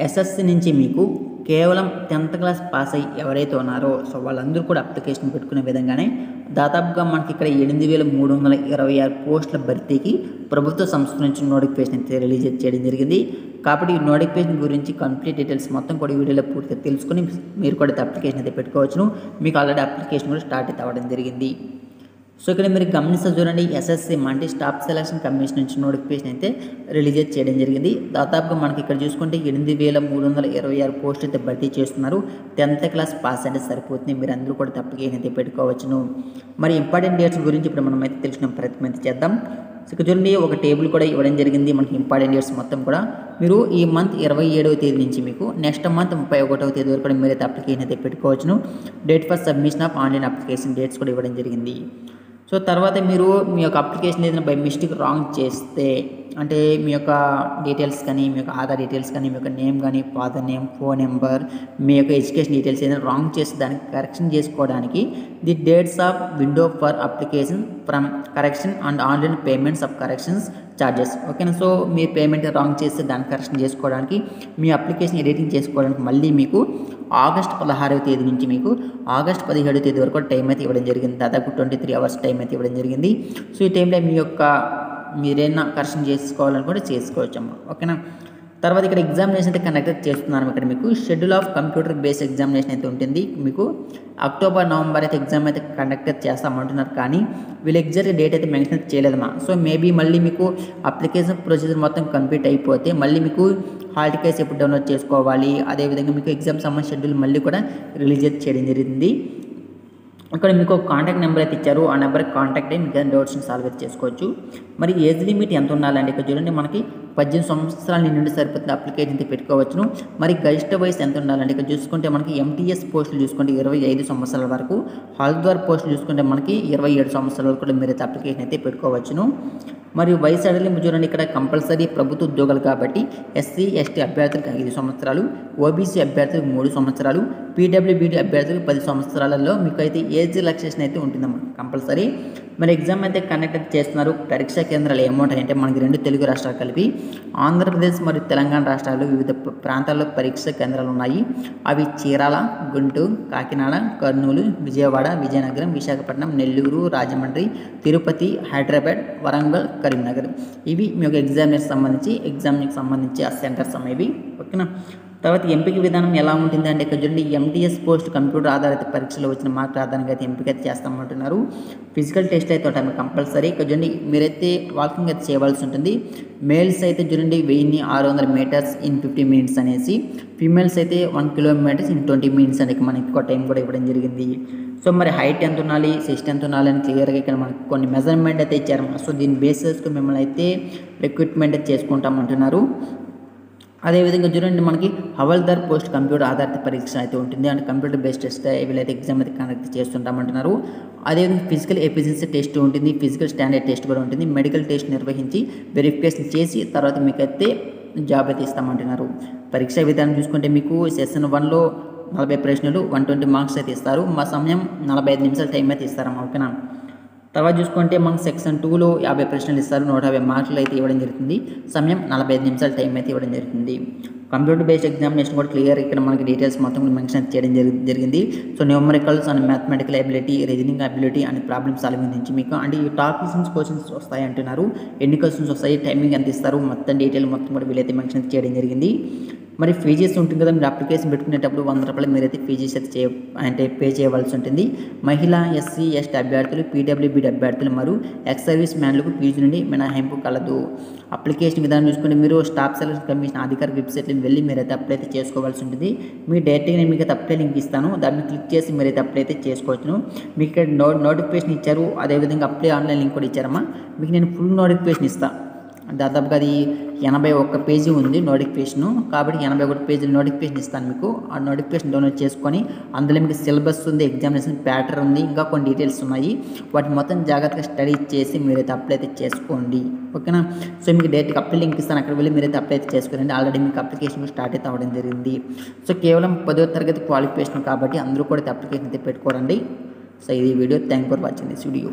SSC నుంచి మీకు కేవలం 10th క్లాస్ పాస్ అయ్యి ఎవరైతే ఉన్నారో సో వాళ్ళందరూ కూడా అప్లికేషన్ పెట్టుకునే విధంగానే దాదాపుగా మనకి ఇక్కడ 8,326 పోస్టుల భర్తీకి ప్రభుత్వ సంస్థ నుంచి నోటిఫికేషన్ అయితే రిలీజ్ చేయడం జరిగింది. కాబట్టి ఈ నోటిఫికేషన్ గురించి కంప్లీట్ డీటెయిల్స్ మొత్తం కూడా ఈ వీడియోలో పూర్తిగా తెలుసుకొని మీరు కూడా అప్లికేషన్ అయితే పెట్టుకోవచ్చును. మీకు ఆల్రెడీ అప్లికేషన్ కూడా స్టార్ట్ అయితే అవ్వడం జరిగింది. సో ఇక్కడ మీరు గమనిస్తే చూడండి, ఎస్ఎస్సి అంటే స్టాఫ్ సెలక్షన్ కమిషన్ నుంచి నోటిఫికేషన్ అయితే రిలీజ్ చేయడం జరిగింది. దాదాపుగా మనకి ఇక్కడ చూసుకుంటే 8,326 పోస్టులు అయితే భర్తీ చేస్తున్నారు. 10th క్లాస్ పాస్ అంటే సరిపోతుంది. మీరు అందరూ కూడా అప్లికేషన్ అయితే పెట్టుకోవచ్చును. మరి ఇంపార్టెంట్ డేట్స్ గురించి ఇప్పుడు మనం అయితే తెలిసిన ప్రయత్నం అయితే చేద్దాం. సో ఇక్కడ చూడండి, ఒక టేబుల్ కూడా ఇవ్వడం జరిగింది మనకి ఇంపార్టెంట్ డేట్స్ మొత్తం కూడా. మీరు ఈ మంత్ 27వ తేదీ నుంచి మీకు నెక్స్ట్ మంత్ 31వ తేదీ వరకు కూడా మీరైతే అప్లికేషన్ అయితే పెట్టుకోవచ్చును. Date for submission of online application dates కూడా ఇవ్వడం జరిగింది. సో తర్వాత మీరు మీ యొక్క అప్లికేషన్ ఏదైనా బై మిస్టేక్ రాంగ్ చేస్తే, అంటే మీ యొక్క డీటెయిల్స్ కానీ, మీ యొక్క ఆధార్ డీటెయిల్స్ కానీ, మీ యొక్క నేమ్ కానీ, ఫాదర్ నేమ్, ఫోన్ నెంబర్, మీ యొక్క ఎడ్యుకేషన్ డీటెయిల్స్ ఏదైనా రాంగ్ చేస్తే దానికి కరెక్షన్ చేసుకోవడానికి the dates of window for application from correction and online payments of corrections charges. ఓకేనా. సో మీ పేమెంట్ రాంగ్ చేస్తే దాన్ని కరెక్షన్ చేసుకోవడానికి, మీ అప్లికేషన్ ఎడిటింగ్ చేసుకోవడానికి మళ్ళీ మీకు ఆగస్ట్ 16వ తేదీ నుంచి మీకు ఆగస్ట్ 17వ తేదీ వరకు టైం అయితే ఇవ్వడం జరిగింది. దాదాపు 23 అవర్స్ టైం అయితే ఇవ్వడం జరిగింది. సో ఈ టైంలో మీ యొక్క మీరేనా కరెక్షన్ చేసుకోవాలని కూడా చేసుకోవచ్చమ్మా. ఓకేనా. తర్వాత ఇక్కడ ఎగ్జామినేషన్ అయితే కండక్ట్ చేస్తున్నాను. ఇక్కడ మీకు schedule of computer based examination అయితే ఉంటుంది. మీకు అక్టోబర్ నవంబర్ అయితే ఎగ్జామ్ అయితే కండక్ట్ చేస్తామంటున్నారు, కానీ వీళ్ళు ఎగ్జాక్ట్ డేట్ అయితే మెన్షన్ చేయలేదమ్మా. సో మేబీ మళ్ళీ మీకు అప్లికేషన్ ప్రొసీజర్ మొత్తం కంప్లీట్ అయిపోతే మళ్ళీ మీకు హాల్ టికెట్స్ ఎప్పుడు డౌన్లోడ్ చేసుకోవాలి, అదేవిధంగా మీకు ఎగ్జామ్ సంబంధించిన షెడ్యూల్ మళ్ళీ కూడా రిలీజ్ చేయడం జరిగింది. ఇక్కడ మీకు ఒక కాంటాక్ట్ నెంబర్ అయితే ఇచ్చారు. ఆ నెంబర్కి కాంటాక్ట్ అయ్యి మీకు డౌట్స్ని సాల్వ్ అయితే చేసుకోవచ్చు. మరి ఏజ్ లిమిట్ ఎంత ఉండాలంటే ఇక్కడ చూడండి, మనకి 18 సంవత్సరాల నుండి సరిపోతుంది అప్లికేషన్ అయితే పెట్టుకోవచ్చును. మరి గరిష్ట వయసు ఎంత ఉండాలంటే ఇక్కడ చూసుకుంటే మనకి ఎంటీఎస్ పోస్టులు చూసుకుంటే 25 సంవత్సరాల వరకు, హాల్ద్వార్ పోస్టులు చూసుకుంటే మనకి 27 సంవత్సరాల వరకు కూడా మీరైతే అప్లికేషన్ అయితే పెట్టుకోవచ్చును. మరియు వయసు అడలింపు చూడండి, ఇక్కడ కంపల్సరీ ప్రభుత్వ ఉద్యోగాలు కాబట్టి ఎస్సీ ఎస్టీ అభ్యర్థులకు 5 సంవత్సరాలు, ఓబీసీ అభ్యర్థులకు 3 సంవత్సరాలు, పీడబ్ల్యూబీడీ అభ్యర్థులకు 10 సంవత్సరాలలో మీకు అయితే ఏజ్ రిలాక్సేషన్ అయితే ఉంటుందన్నమాట కంపల్సరీ. మరి ఎగ్జామ్ అయితే కండక్ట్ చేస్తున్నారు. పరీక్షా కేంద్రాలు ఏమవుతాయంటే మనకి 2 తెలుగు రాష్ట్రాలు కలిపి ఆంధ్రప్రదేశ్ మరియు తెలంగాణ రాష్ట్రాల్లో వివిధ ప్రాంతాల్లో పరీక్షా కేంద్రాలు ఉన్నాయి. అవి చీరాల, గుంటూరు, కాకినాడ, కర్నూలు, విజయవాడ, విజయనగరం, విశాఖపట్నం, నెల్లూరు, రాజమండ్రి, తిరుపతి, హైదరాబాద్, వరంగల్, కరీంనగర్. ఇవి మీ యొక్క ఎగ్జామ్కి సంబంధించి ఆ సెంటర్స్ అనేవి. ఓకేనా. తర్వాత ఎంపిక విధానం ఎలా ఉంటుంది అంటే ఇక్కడ చూడండి, ఎంటీఎస్ పోస్ట్ కంప్యూటర్ ఆధారిత పరీక్షలో వచ్చిన మార్కుల ఆధారంగా అయితే ఎంపిక అయితే చేస్తామంటున్నారు. ఫిజికల్ టెస్ట్ అయితే ఒకటి కంపల్సరీ. ఇక్కడ చూడండి, మీరైతే వాకింగ్ అయితే చేయవలసి ఉంటుంది. మేల్స్ అయితే చూడండి 1600 మీటర్స్ ఇన్ 50 మినిట్స్ అనేసి, ఫీమేల్స్ అయితే 1 కిలోమీటర్స్ ఇన్ 20 మినిట్స్ అనేది మనకి ఒక టైం కూడా ఇవ్వడం జరిగింది. సో మరి హైట్ ఎంత ఉండాలి, చెస్ట్ ఎంత ఉండాలి అని క్లియర్గా ఇక్కడ మనకి కొన్ని మెజర్మెంట్ అయితే ఇచ్చారు. సో దీన్ని బేసిస్గా మిమ్మల్ని అయితే రిక్రూట్మెంట్ అయితే చేసుకుంటామంటున్నారు. అదేవిధంగా చూడండి, మనకి హవల్దార్ పోస్ట్ కంప్యూటర్ ఆధారిత పరీక్ష అయితే ఉంటుంది. అంటే కంప్యూటర్ బేస్డ్ టెస్ట్ వీళ్ళైతే ఎగ్జామ్ అయితే కండక్ట్ చేస్తుంటామంటున్నారు. అదేవిధంగా ఫిజికల్ ఎఫిషియన్సీ టెస్ట్ ఉంటుంది, ఫిజికల్ స్టాండర్డ్ టెస్ట్ కూడా ఉంటుంది. మెడికల్ టెస్ట్ నిర్వహించి వెరిఫికేషన్ చేసి తర్వాత మీకైతే జాబ్ అయితే ఇస్తామంటున్నారు. పరీక్షా విధానం చూసుకుంటే మీకు సెషన్ 1లో 40 ప్రశ్నలు 120 మార్క్స్ అయితే ఇస్తారు. మా సమయం 45 నిమిషాల టైం అయితే ఇస్తారమ్మా. ఓకేనా. తర్వాత చూసుకుంటే మనకు సెక్షన్ 2లో 50 ప్రశ్నలు ఇస్తారు, 150 మార్కులు అయితే ఇవ్వడం జరుగుతుంది. సమయం 45 నిమిషాల టైం అయితే ఇవ్వడం జరుగుతుంది. కంప్యూటర్ బేస్డ్ ఎగ్జామినేషన్ కూడా క్లియర్ ఇక్కడ మనకి డీటెయిల్స్ మొత్తం మెన్షన్ చేయడం జరిగింది. So numericals and mathematical ability, reasoning ability and problem solving నుంచి మీకు అంటే ఈ టాపిక్స్ నుంచి క్వశ్చన్స్ వస్తాయి అంటున్నారు. ఎన్ని క్వశ్చన్స్ వస్తాయి, టైమింగ్ ఎంత ఇస్తారు, మొత్తం డీటెయిల్ మొత్తం కూడా వీళ్ళైతే మెన్షన్ చేయడం జరిగింది. మరి ఫీజెస్ ఉంటుంది కదా, మీరు అప్లికేషన్ పెట్టుకునేటప్పుడు 100 రూపాయలు మీరైతే ఫీజెస్ అయితే పే చేయవలసి ఉంటుంది. మహిళా, ఎస్సీ ఎస్టీ అభ్యర్థులు, పీడబ్ల్యూబీడీ అభ్యర్థులు మరియు ఎక్స్ సర్వీస్ మ్యాన్లకు ఫీజు నుండి మినహాయింపు కలదు. అప్లికేషన్ విధానం చూసుకుంటే మీరు స్టాఫ్ సెలక్షన్ కమిషన్ అధికారిక వెబ్సైట్కి వెళ్ళి మీరైతే అప్లై అయితే చేసుకోవాల్సి ఉంటుంది. మీ డైరెక్ట్గా నేను మీకు అప్లై లింక్ ఇస్తాను, దాన్ని క్లిక్ చేసి మీరైతే అప్లై అయితే చేసుకోవచ్చును. మీకు ఇక్కడ నోటిఫికేషన్ ఇచ్చారు, అదేవిధంగా అప్లై ఆన్లైన్ లింక్ కూడా ఇచ్చారమ్మా. మీకు నేను ఫుల్ నోటిఫికేషన్ ఇస్తాను. దాదాపుగా అది 81 పేజీ ఉంది నోటిఫికేషను. కాబట్టి 81 పేజీల నోటిఫికేషన్ ఇస్తాను మీకు. ఆ నోటిఫికేషన్ డౌన్లోడ్ చేసుకొని అందులో మీకు సిలబస్ ఉంది, ఎగ్జామినేషన్ ప్యాటర్న్ ఉంది, ఇంకా కొన్ని డీటెయిల్స్ ఉన్నాయి. వాటిని మొత్తం జాగ్రత్తగా స్టడీ చేసి మీరైతే అప్లై అయితే చేసుకోండి. ఓకేనా. సో మీకు డైరెక్ట్గా అప్లై లింక్ ఇస్తాను, అక్కడ వెళ్ళి మీరైతే అప్లై అయితే చేసుకోండి. ఆల్రెడీ మీకు అప్లికేషన్ స్టార్ట్ అయితే అవ్వడం జరిగింది. సో కేవలం 10వ తరగతి క్వాలిఫికేషన్ కాబట్టి అందరూ కూడా అప్లికేషన్ అయితే పెట్టుకోరండి. సో ఇది video. Thank for watching this video.